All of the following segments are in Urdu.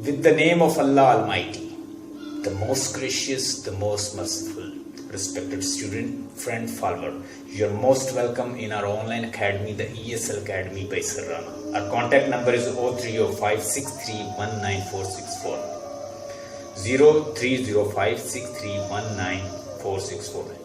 With the name of Allah Almighty, the most gracious, the most merciful, respected student, friend, follower, you are most welcome in our online academy, the ESL Academy by Sir Rana. Our contact number is 0305631964. 0305631964.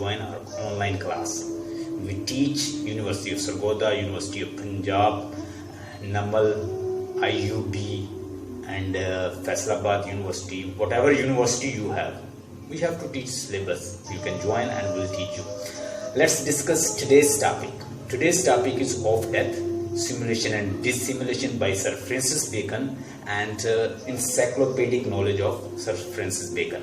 join our online class. We teach University of Sargodha, University of Punjab, Namal, IUB, and Faisalabad University. Whatever university you have, we have to teach syllabus. You can join and we'll teach you. Let's discuss today's topic. Today's topic is of death, simulation and dissimulation by Sir Francis Bacon and encyclopedic knowledge of Sir Francis Bacon.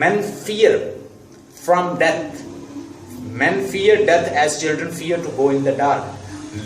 men fear from death. Men fear death as children fear to go in the dark.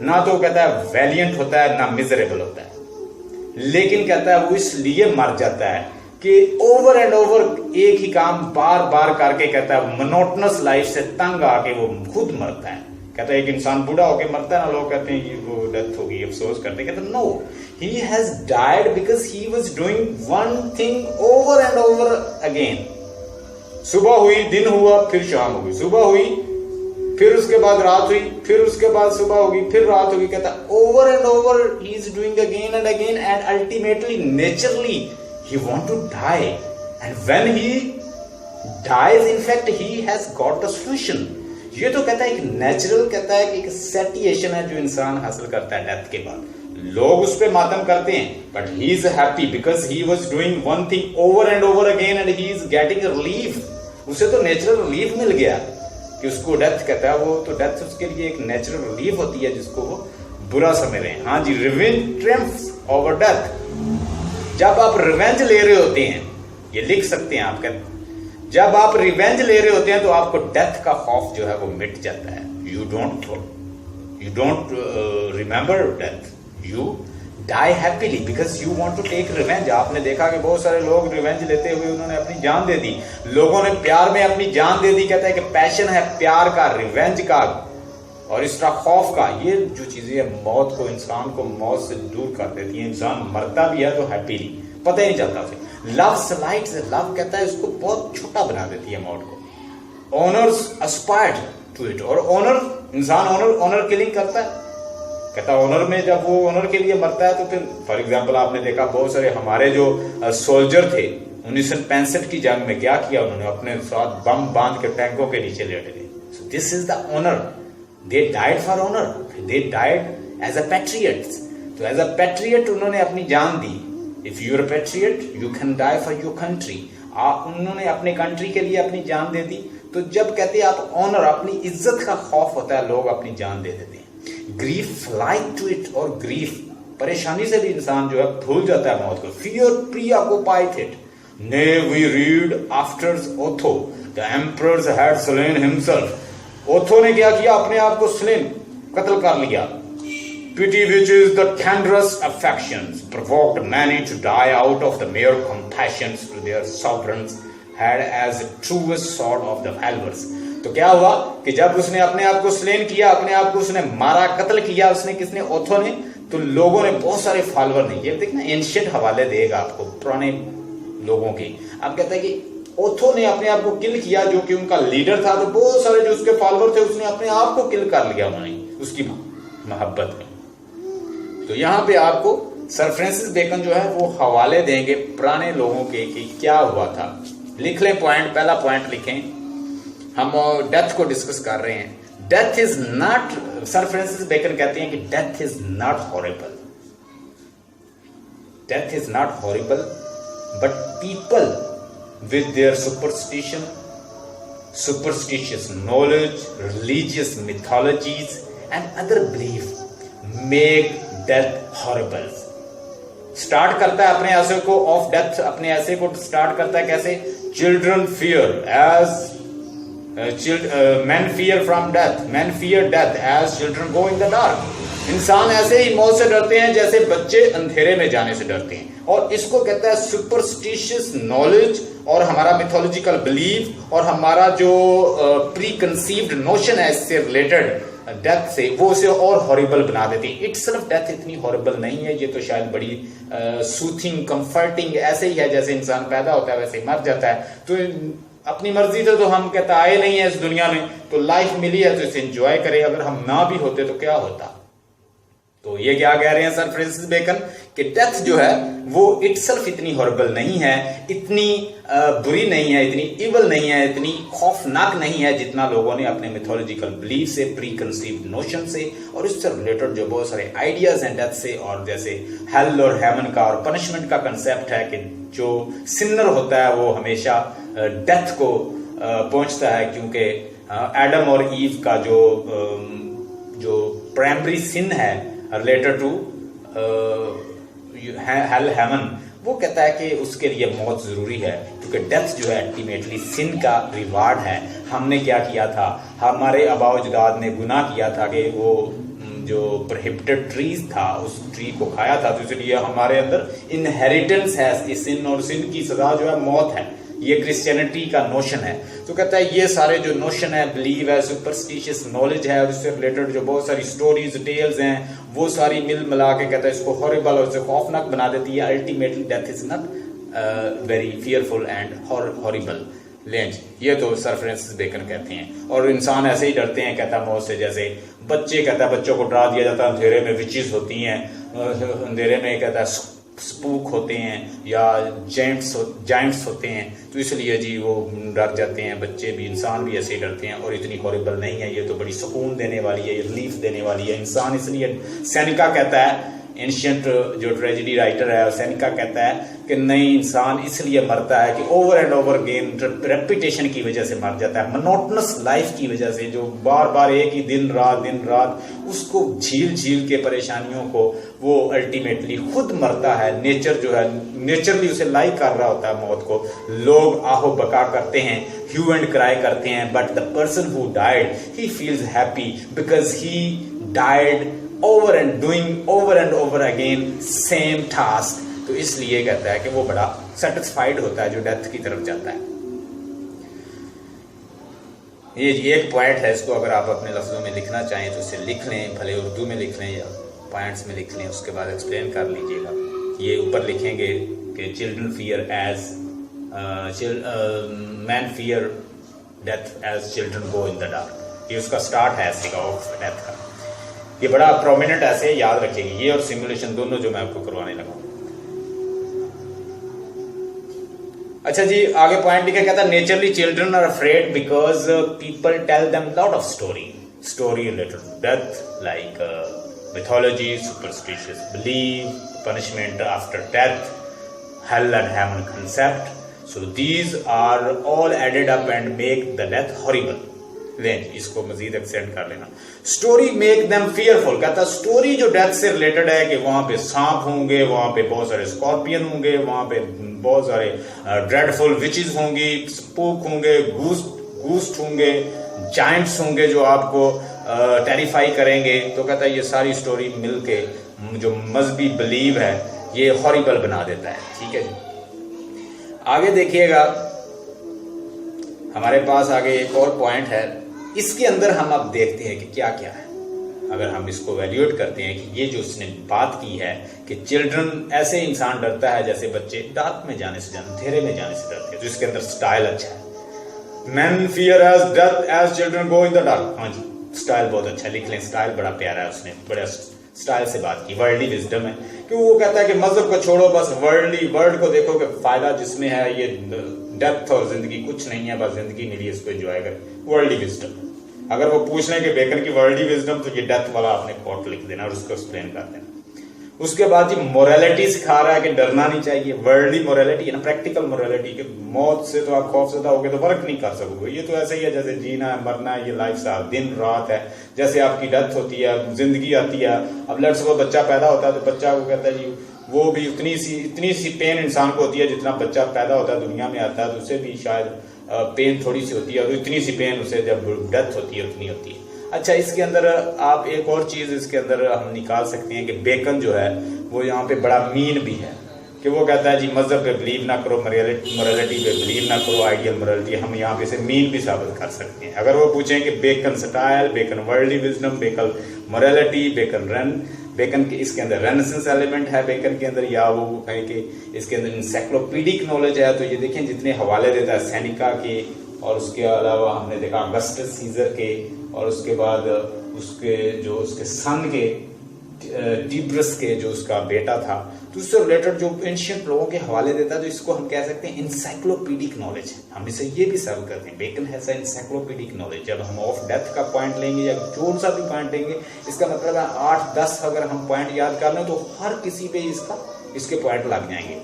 نہ تو کہتا ہے ویلینٹ ہوتا ہے، نہ میزریبل ہوتا ہے. لیکن کہتا ہے وہ اس لیے مر جاتا ہے کہ اوور اینڈ اوور ایک ہی کام بار بار کر کے کہتا ہے منوٹنس لائف سے تنگ آ کے وہ خود مرتا ہے. کہتا ہے ایک انسان بوڑھا ہو کے مرتا ہے نا، لوگ کہتے ہیں کہ وہ ڈیتھ ہوگی، افسوس کرتے ہیں. کہتا ہے نو، he has died because he was doing one thing over and over again. صبح ہوئی، دن ہوا، پھر شام ہوگی، صبح ہوئی، پھر اس کے بعد رات ہوئی، پھر اس کے بعد صبح ہوگی، پھر رات ہوگی. کہتا ہے over and over he is doing again and again, and ultimately naturally he want to die, and when he dies in fact he has got the solution. یہ تو کہتا ہے ایک نیچرل، کہتا ہے کہ ایک سیٹیشن ہے جو انسان حاصل کرتا ہے ڈیتھ کے بعد. لوگ اس پہ ماتم کرتے ہیں but he is happy because he was doing one thing over and over again and he is getting relief. اسے تو نیچرل ریلیف مل گیا کہ اس کو ڈیتھ کہتا ہے. وہ تو ڈیتھ اس کے لیے ایک نیچرل ریلیف ہوتی ہے جس کو وہ برا سمجھ رہے ہیں. ہاں جی، ریونج ٹرمپس اوور ڈیتھ. جب آپ ریونج لے رہے ہوتے ہیں، یہ لکھ سکتے ہیں آپ، جب آپ ریونج لے رہے ہوتے ہیں تو آپ کو ڈیتھ کا خوف جو ہے وہ مٹ جاتا ہے. You don't remember death, you die happily because you want to take revenge. آپ نے دیکھا کہ بہت سارے لوگ ریونج لیتے ہوئے انہوں نے اپنی جان دے دی. لوگوں نے پیار میں اپنی جان دے دی. کہتا ہے کہ پیشن ہے پیار کا، ریونج کا اور اس طرح خوف کا. یہ جو چیزیں موت کو، انسان کو موت سے دور کر دیتی ہیں. انسان مرتا بھی ہے تو ہیپیلی، پتہ ہی نہیں چلتا اسے. لو سلائٹس، لو کہتا ہے اس کو بہت چھوٹا بنا دیتی ہے موت کو. اونرز اسپائرڈ ٹو اٹ، اور اونر، انسان اونر کلنگ کرتا ہے. کہتا اونر میں جب وہ اونر کے لیے مرتا ہے تو پھر فار ایگزامپل آپ نے دیکھا بہت سارے ہمارے جو سولجر تھے 1965 کی جنگ میں کیا کیا انہوں نے، اپنے ساتھ بم باندھ کے ٹینکوں کے نیچے لیٹ گئے. So this is the honour. They died for honour, they died as a patriot. تو ایز اے پیٹریٹ انہوں نے اپنی جان دی. If you are patriot you can die for your country. انہوں نے اپنی کنٹری کے لیے اپنی جان دے دی. تو جب کہتے ہیں آپ اونر، اپنی عزت کا خوف ہوتا ہے، لوگ اپنی جان دے دیتے ہیں. گریف لائک ٹو اٹ، اور گریف پریشانی سے بھی انسان جو ہے بھول جاتا ہے موت کو. Fear preoccupied it. Nay, we read after Otho, the emperor had slain himself. اوتھو نے کیا کیا؟ اپنے آپ کو سلیم قتل کر لیا. Pity, which is the tenderest affections, provoked many to die out of the mere compassions to their sovereigns, had as truest sword of the valors. تو کیا ہوا کہ جب اس نے اپنے آپ کو سلین کیا، اپنے آپ کو اس نے مارا، قتل کیا، اس نے کس نے؟ اوتھو نے. تو لوگوں نے بہت سارے فالوور نے، یہ دیکھنا اینشینٹ حوالے دے گا آپ کو پرانے لوگوں کے. آپ کہتا ہے کہ اوتھو نے اپنے آپ کو کل کیا جو کہ ان کا لیڈر تھا، تو بہت سارے جو اس کے فالوور تھے اس نے اپنے آپ کو کل کر لیا انہوں نے اس کی محبت میں. تو یہاں پہ آپ کو سر فرانسس بیکن جو ہے وہ حوالے دیں گے پرانے لوگوں کے کہ کیا ہوا تھا. لکھ لیں پوائنٹ، پہلا پوائنٹ لکھیں. ہم ڈیتھ کو ڈسکس کر رہے ہیں. Death is not, sir Francis Bacon کہتے ہیں کہ death is not horrible. Death is not horrible but people with their superstitious knowledge, religious mythologies and other beliefs make death horrible. Start کرتا ہے اپنے ایسے کو آف ڈیتھ، اپنے ایسے کو سٹارٹ کرتا ہے کیسے؟ children fear as men fear from death, men fear death as children go in the dark. انسان ایسے ہی موت سے ڈرتے ہیں جیسے بچے اندھیرے میں جانے سے ڈرتے ہیں. اور اس کو کہتا ہے سپرسٹیشیس نالج، اور ہمارا میتھولوجیکل بلیف اور ہمارا جو پری کنسیوڈ نوشن ہے اس سے ریلیٹڈ ڈیتھ سے، وہ اسے اور ہاریبل بنا دیتی ہے. اٹ سیلف ڈیتھ اتنی ہاریبل نہیں ہے، یہ تو شاید بڑی سوتھنگ، کمفرٹنگ ایسے ہی ہے جیسے انسان پیدا ہوتا ہے ویسے ہی مر جاتا ہے. تو اپنی مرضی سے تو ہم کہتا آئے نہیں ہیں اس دنیا میں، تو لائف ملی ہے تو اسے انجوائے کرے. اگر ہم نہ بھی ہوتے تو کیا ہوتا؟ تو یہ کیا کہہ رہے ہیں سر فرانسس بیکن کہ ڈیتھ جو ہے وہ اٹ سیلف اتنی ہاربل نہیں ہے، اتنی بری نہیں ہے، اتنی ایول نہیں ہے، اتنی خوفناک نہیں ہے جتنا لوگوں نے اپنے میتھولوجیکل بلیف سے، پری کنسیوڈ نوشن سے اور اس سے ریلیٹڈ جو بہت سارے آئیڈیاز ہیں ڈیتھ سے، اور جیسے ہیل اور ہیون کا اور پنشمنٹ کا کنسیپٹ ہے کہ جو سنر ہوتا ہے وہ ہمیشہ ڈیتھ کو پہنچتا ہے، کیونکہ ایڈم اور ایو کا جو پرائمری سن ہے ریلیٹڈ ٹو ہیل ہیون، وہ کہتا ہے کہ اس کے لیے موت ضروری ہے، کیونکہ ڈیتھ جو ہے الٹیمیٹلی سن کا ریوارڈ ہے. ہم نے کیا کیا تھا؟ ہمارے آباء و اجداد نے گناہ کیا تھا کہ وہ جو پروہیبٹڈ ٹریز تھا اس ٹری کو کھایا تھا، تو اس لیے ہمارے اندر انہیریٹنس ہے، سن اور سن کی سزا جو ہے موت ہے. یہ کرسچینٹی کا نوشن ہے. تو کہتا ہے یہ سارے جو نوشن ہے، بلیو ہے، سپرسٹیشس نالج ہے، اور اس سے ریلیٹڈ جو بہت ساری سٹوریز ڈیٹیلز ہیں وہ ساری مل ملا کے کہتا ہے اس کو ہاربل اور اسے خوفناک بنا دیتی ہے. Ultimately death is not very fearful and horrible. لینج یہ تو سر فرانسس بیکن کہتے ہیں. اور انسان ایسے ہی ڈرتے ہیں کہتا ہے موت سے، جیسے بچے کہتا ہے بچوں کو ڈرا دیا جاتا ہے اندھیرے میں وچز ہوتی ہیں، اندھیرے میں کہتا ہے سپوک ہوتے ہیں یا جائنٹس ہوتے ہیں، تو اس لیے جی وہ ڈر جاتے ہیں. بچے بھی انسان بھی ایسے ہی ڈرتے ہیں، اور اتنی ہاربل نہیں ہے یہ، تو بڑی سکون دینے والی ہے، یہ ریلیف دینے والی ہے. انسان اس لیے سینیکا کہتا ہے، اینشینٹ جو ٹریجڈی رائٹر ہے سینیکا کہتا ہے کہ نہیں، انسان اس لیے مرتا ہے کہ over and over again repetition کی وجہ سے مر جاتا ہے، منوٹنس لائف کی وجہ سے، جو بار بار ایک ہی دن رات اس کو جھیل کے پریشانیوں کو وہ الٹیمیٹلی خود مرتا ہے. نیچر جو ہے نیچرلی اسے لائک کر رہا ہوتا ہے موت کو. لوگ آہو بکا کرتے ہیں، ہیو اینڈ کرائی کرتے ہیں، but the person who died he feels happy because he died over and over again same task. تو اس لیے کہتا ہے کہ وہ بڑا سیٹسفائیڈ ہوتا ہے جو ڈیتھ کی طرف جاتا ہے. یہ ایک پوائنٹ ہے، اس کو اگر آپ اپنے لفظوں میں لکھنا چاہیں تو اسے لکھ لیں، بھلے اردو میں لکھ لیں یا پوائنٹس میں لکھ لیں، اس کے بعد ایکسپلین کر لیجیے گا. یہ اوپر لکھیں گے کہ children fear as men fear death as children go in the dark. یہ اس کا سٹارٹ ہے ایسے کا آف ڈیتھ کا. یہ بڑا پرومیننٹ ایسے یاد رکھیں گے، یہ اور سیمولیشن دونوں جو میں آپ کو کروانے لگا ہوں. اچھا جی آگے پوائنٹ لکھا، کہتا ہے naturally children are afraid because people tell them lot of story related to death like mythology, superstitious belief, punishment after death, hell and heaven concept. So these are all added up and make the death horrible. لیں اس کو مزید ایکسٹینڈ کر لینا. اسٹوری میک دیم فیئرفل، کہتا اسٹوری جو ڈیتھ سے ریلیٹڈ ہے کہ وہاں پہ سانپ ہوں گے، وہاں پہ بہت سارے اسکارپین ہوں گے، وہاں پہ بہت سارے ڈریڈفل وچز ہوں گی، سپوک ہوں گے، گوسٹ ہوں گے، جائنٹس ہوں گے جو آپ کو ٹیریفائی کریں گے. تو کہتا ہے یہ ساری اسٹوری مل کے جو مذہبی بلیو ہے یہ ہاریبل بنا دیتا ہے. ٹھیک ہے جی آگے دیکھیے گا، ہمارے پاس آگے ایک اور پوائنٹ ہے. اس کے اندر ہم اب دیکھتے ہیں کہ کیا کیا ہے. اگر ہم اس کو ویلیوٹ کرتے ہیں کہ یہ جو اس نے بات کی ہے کہ چلڈرن ایسے انسان ڈرتا ہے جیسے بچے ڈارک میں جانے سے اندھیرے میں جانے سے ڈرتے ہیں، تو اس کے اندر سٹائل اچھا ہے. Men fear as death as children go in the dark. ہاں جی سٹائل بہت اچھا ہے، لکھ لیں. سٹائل بڑا پیارا ہے، اس نے بڑا سٹائل سے بات کی. ورلڈلی وزڈم ہے کہ وہ کہتا ہے کہ مذہب کو چھوڑو، بس ورلڈ کو دیکھو کہ فائدہ جس میں ہے. یہ ڈیتھ اور زندگی کچھ نہیں ہے، بس زندگی ملی اس کو انجوائے کریں. Worldly wisdom. اگر وہ پوچھ لیں کہ بیکن کی ورلڈلی وزڈم، تو یہ ڈیتھ والا آپ نے کوٹ لکھ دینا اور اس کو ایکسپلین کر دینا. اس کے بعد یہ موریلٹی سکھا رہا ہے کہ ڈرنا نہیں چاہیے. ورلڈلی موریلٹی ہے نا، پریکٹیکل موریلٹی، کہ موت سے تو آپ خوف زدہ ہو گے تو فرق نہیں کر سکو گے. یہ تو ایسے ہی ہے جیسے جینا ہے، مرنا ہے، یہ لائف سٹائل دن رات ہے. جیسے آپ کی ڈیتھ ہوتی ہے، زندگی آتی ہے. اب لیٹس سپوز بچہ پیدا ہوتا ہے تو بچہ کو کہتا ہے جی وہ بھی اتنی سی پین انسان کو ہوتی ہے جتنا بچہ پیدا ہوتا ہے دنیا میں آتا ہے، تو اسے بھی شاید پین تھوڑی سی ہوتی ہے، اور اتنی سی پین اسے جب ڈیتھ ہوتی ہے اتنی ہوتی ہے. اچھا اس کے اندر آپ ایک اور چیز اس کے اندر ہم نکال سکتے ہیں کہ بیکن جو ہے وہ یہاں پہ بڑا مین بھی ہے، کہ وہ کہتا ہے جی مذہب پہ بلیو نہ کرو، موریلٹی پہ بلیو نہ کرو، آئیڈیل موریلٹی. ہم یہاں پہ اسے مین بھی ثابت کر سکتے ہیں. اگر وہ پوچھیں کہ Bacon style, Bacon worldly wisdom, Bacon morality, Bacon کے اس کے اندر رینیسنس ایلیمنٹ ہے بیکن کے اندر، یا وہ کہیں کہ اس کے اندر انسائکلوپیڈک نالج ہے. تو یہ دیکھیں جتنے حوالے دیتا ہے سینیکا کے، اور اس کے علاوہ ہم نے دیکھا اگسٹس سیزر کے، اور اس کے بعد اس کے سن کے ٹیبرس کے جو اس کا بیٹا تھا. تو اس سے ریلیٹڈ جو اینشینٹ لوگوں کے حوالے دیتا ہے، تو اس کو ہم کہہ سکتے ہیں انسائکلوپیڈک نالج. ہم اسے یہ بھی سرو کرتے ہیں بیکن ہیز اے انسائکلوپیڈک نالج. جب ہم آف ڈیتھ کا پوائنٹ لیں گے یا جو سا بھی پوائنٹ لیں گے، اس کا مطلب ہے 8-10 اگر ہم پوائنٹ یاد کر لیں تو ہر کسی پہ اس کے پوائنٹ لگ جائیں گے.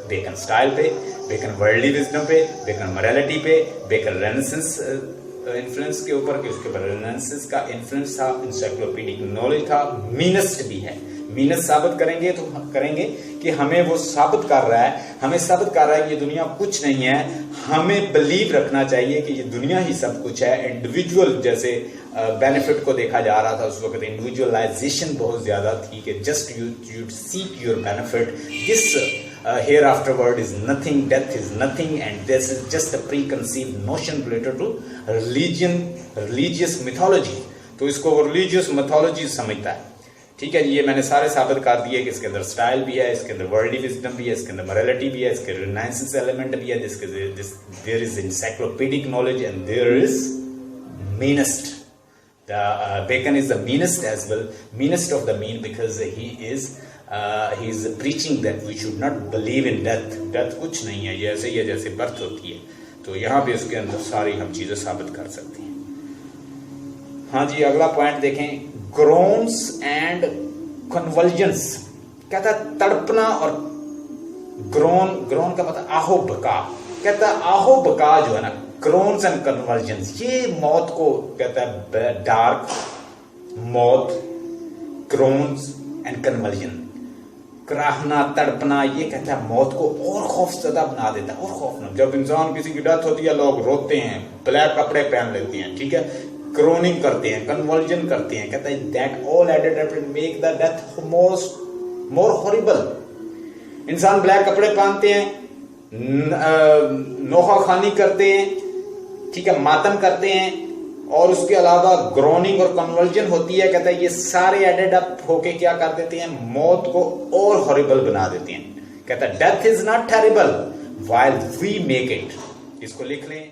بیکن سٹائل پہ، بیکن ورلڈلی وزڈم پہ، بیکن موریلٹی پہ، بیکن رینیسنس انفلوئنس کے اوپر، کہ اس کے اوپر رینیسنس کا انفلوئنس تھا، انسائکلوپیڈک نالج تھا، مینسٹ بھی ہے. مینس ثابت کریں گے تو کریں گے کہ ہمیں وہ ثابت کر رہا ہے کہ یہ دنیا کچھ نہیں ہے. ہمیں بلیو رکھنا چاہیے کہ یہ دنیا ہی سب کچھ ہے. انڈیویجول جیسے بینیفٹ کو دیکھا جا رہا تھا اس وقت, انڈیویجولائزیشن بہت زیادہ تھی کہ just you seek your benefit, this hereafter word is nothing, death is nothing, and this is just a preconceived notion related to religious mythology. تو اس کو وہ ریلیجیس میتھولوجی سمجھتا ہے. ٹھیک ہے جی, یہ میں نے سارے ثابت کر دیے کہ اس کے اندر سٹائل بھی ہے, اس کے اندر ورلڈی وزڈم بھی ہے, اس کے اندر موریلٹی بھی ہے, اس کے رینائنسنس ایلیمنٹ بھی ہے, there is encyclopedic knowledge and there is meanest. Bacon is the meanest as well, meanest of the mean, because he is preaching that we should not believe in death. Death کچھ نہیں ہے, یہ ایسے ہی ہے جیسے برتھ ہوتی ہے. تو یہاں بھی اس کے اندر ساری ہم چیزیں ثابت کر سکتے ہیں. ہاں جی, اگلا پوائنٹ دیکھیں, groans and convulsions. کہتا ہے تڑپنا اور groan کا مطلب آہو بکا. کہتا ہے آہو بکا جو ہے نا, groans and convulsions, یہ موت کو کہتا ہے ڈارک موت, groans and convulsion, کراہنا تڑپنا, یہ کہتا ہے موت کو اور خوف زدہ بنا دیتا ہے, اور خوفناک. جب انسان کسی کی ڈیتھ ہوتی ہے لوگ روتے ہیں, بلیک کپڑے پہن لیتے ہیں, ٹھیک ہے, groaning کرتے ہیں, convulsion کرتے ہیں. کہتا ہے that all added up and make the death more horrible. انسان بلیک کپڑے پہنتے ہیں, نوحہ خوانی کرتے ہیں, ٹھیک ہے, ماتم کرتے ہیں, اور اس کے علاوہ گروننگ اور کنولجن ہوتی ہے. کہتا ہے یہ سارے ایڈڈ اپ ہو کے کیا کر دیتے ہیں, موت کو اور ہاریبل بنا دیتے ہیں. کہتا ہے death is not terrible while we make it. اس کو لکھ لیں.